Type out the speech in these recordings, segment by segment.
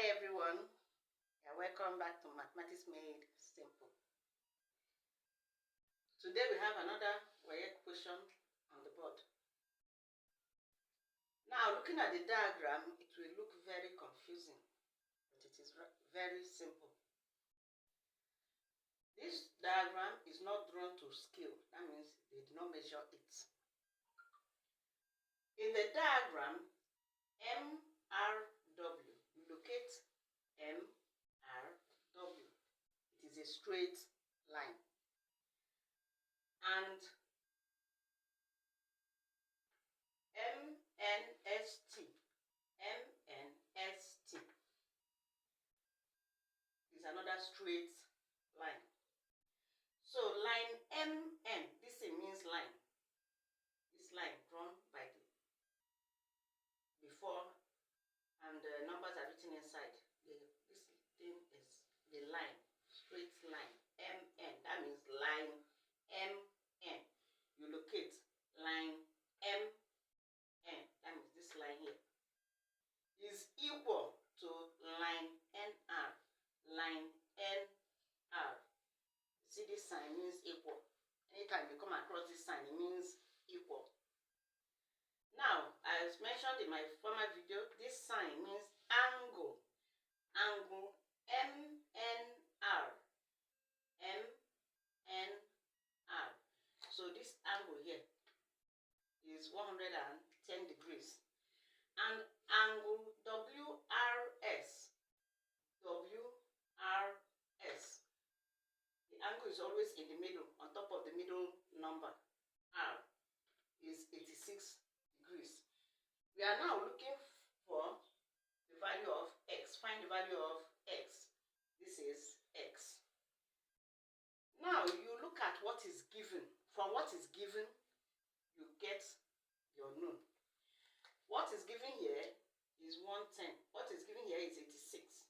Hi everyone, welcome back to Mathematics Made Simple. Today we have another question on the board. Now looking at the diagram, it will look very confusing, but it is very simple. This diagram is not drawn to scale, that means they did not measure it. In the diagram, MRW, you locate MRW. It is a straight line. And MNST is another straight line. So line MN, this means line. This line drawn by the before and the numbers are written inside. This thing is the line, straight line, MN. That means line MN. You locate line MN. That means this line here is equal to line NR. Line NR. See, this sign means equal. Anytime you come across this sign, it means equal. Now, as mentioned in my former video, this sign means angle. Angle MNR. MNR. So this angle here is 110 degrees. And angle WRS. WRS. The angle is always in the middle, on top of the middle number. R is 86 degrees. We are now looking for the value of x. Find the value of x. This is x. Now you look at what is given. From what is given, you get your known. What is given here is 110. What is given here is 86.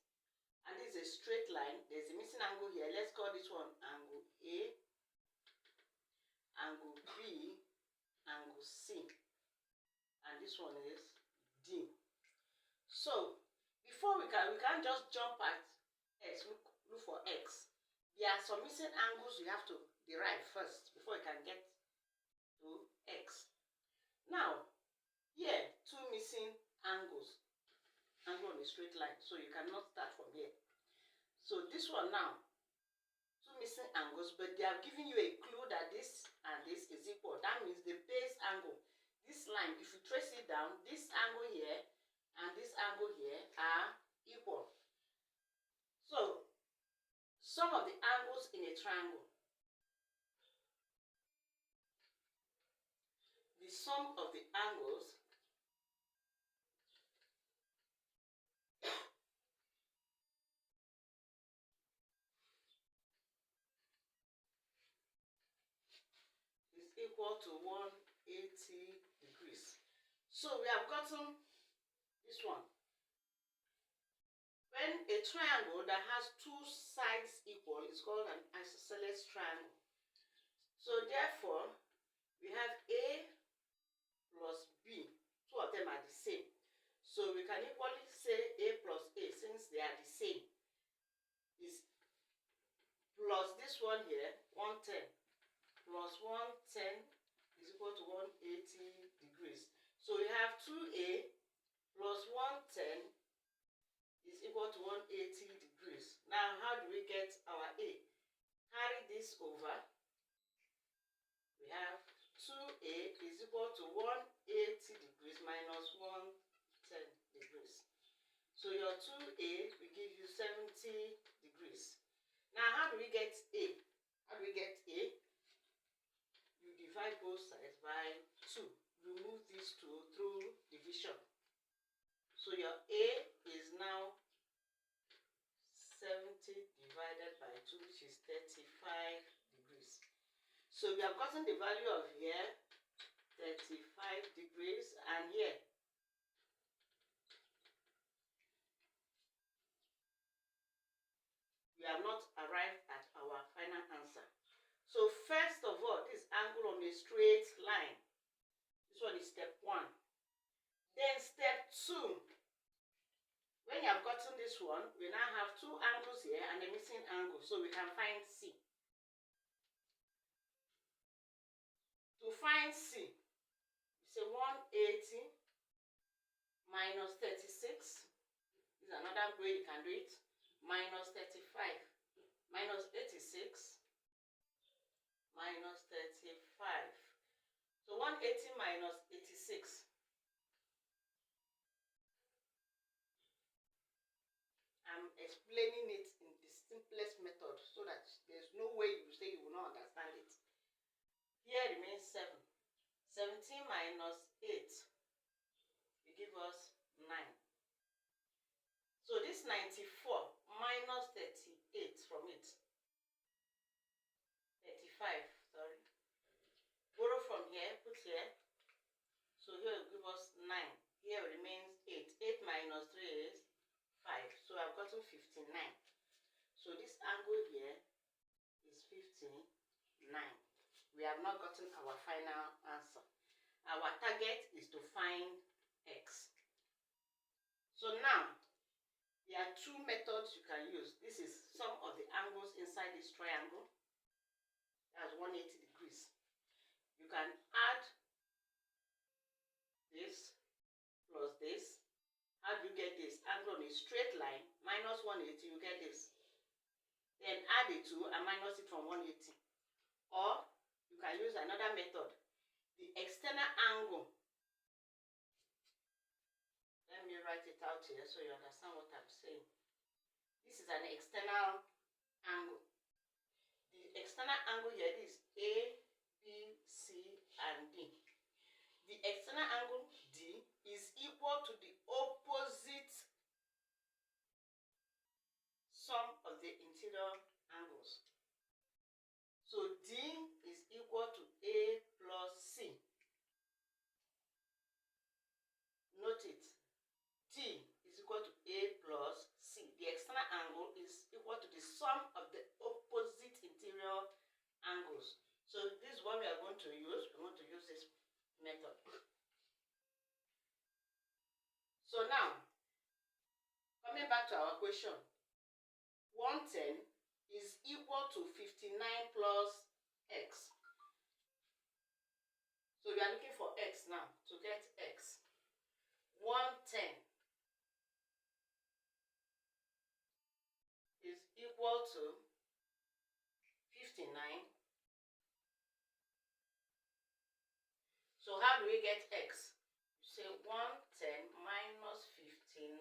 And this is a straight line. There's a missing angle here. Let's call this one angle A, angle B, angle C. And this one is D. So before we can't just jump at x. Look for x. There are some missing angles you have to derive first before you can get to x. Now here, two missing angles. Angle on a straight line, so you cannot start from here. So this one now, two missing angles, but they have given you a clue that this and this is equal. That means the base angle. This line, if you trace it down, this angle here and this angle here are equal. So sum of the angles in a triangle. The sum of the angles is equal to 180 degrees. So we have gotten this one. When a triangle that has two sides equal is called an isosceles triangle. So therefore, we have A plus B. Two of them are the same. So we can equally say A plus A, since they are the same, is plus this one here, 110. Plus 110 is equal to 180 degrees. So we have 2A plus 110 is equal to 180 degrees. Now, how do we get our A? Carry this over. We have 2A is equal to 180 degrees minus 110 degrees. So your 2A will give you 70 degrees. Now, how do we get A? How do we get A? You divide both sides by 2. Remove these two through division. So your A is now 70 divided by 2, which is 35 degrees. So we have gotten the value of here, 35 degrees, and here, we have not arrived at our final answer. So first of all, this angle on a straight line. This one is step 1. Then step 2. When you have gotten this one, we now have two angles here and a missing angle, so we can find C. To find C, we say 180 minus 36. This is another way you can do it. Minus 35 minus 86 minus 35. So 180 minus 86. I'm explaining it in the simplest method so that there's no way you say you will not understand it. Here remains 7. 17 minus 8 will give us 9. So this 94 minus 38 from it. 35, sorry. Borrow from here, put here. So here will give us 9. Here remains 8. 8 minus 3 is 5. So I've gotten 59. So this angle here is 59. We have not gotten our final answer. Our target is to find x. So now, there are two methods you can use. This is some of the angles inside this triangle. That's 180 degrees. You can add this plus this. How do you get this? Angle on a straight line, minus 180, you get this. Then add the 2 and minus it from 180. Or you can use another method. The external angle. Let me write it out here so you understand what I'm saying. This is an external angle. The external angle here is A, B, C, and D. The external angle D is equal to the opposite sum of the interior angles. So D is equal to A plus C. Note it. D is equal to A plus C. The external angle is equal to the sum of the opposite interior angles. So this is what we are going to use. We're going to use this method. So now, coming back to our question, 110 is equal to 59 plus x. So we are looking for x now. To get x, 110 is equal to 59. So how do we get x? You say 110 minus 59.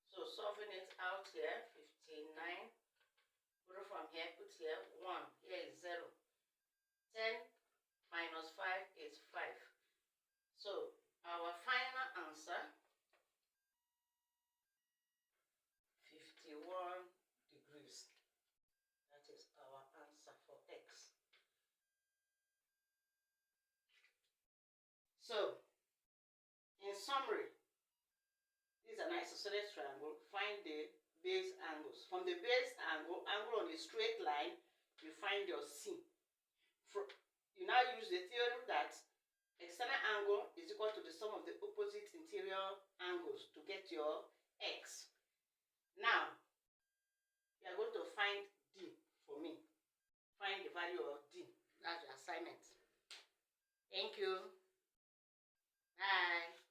So solving it out here, 59. Borrow from here, put here 1. Here is 0. 10 minus 5 is 5. So our final answer, 51 degrees. That is our answer for x. So, in summary, this is an isosceles triangle. Find the base angles. From the base angle on a straight line, you find your C. You now use the theorem that external angle is equal to the sum of the opposite interior angles to get your x. Now, you are going to find D for me. Find the value of D. That's your assignment. Thank you.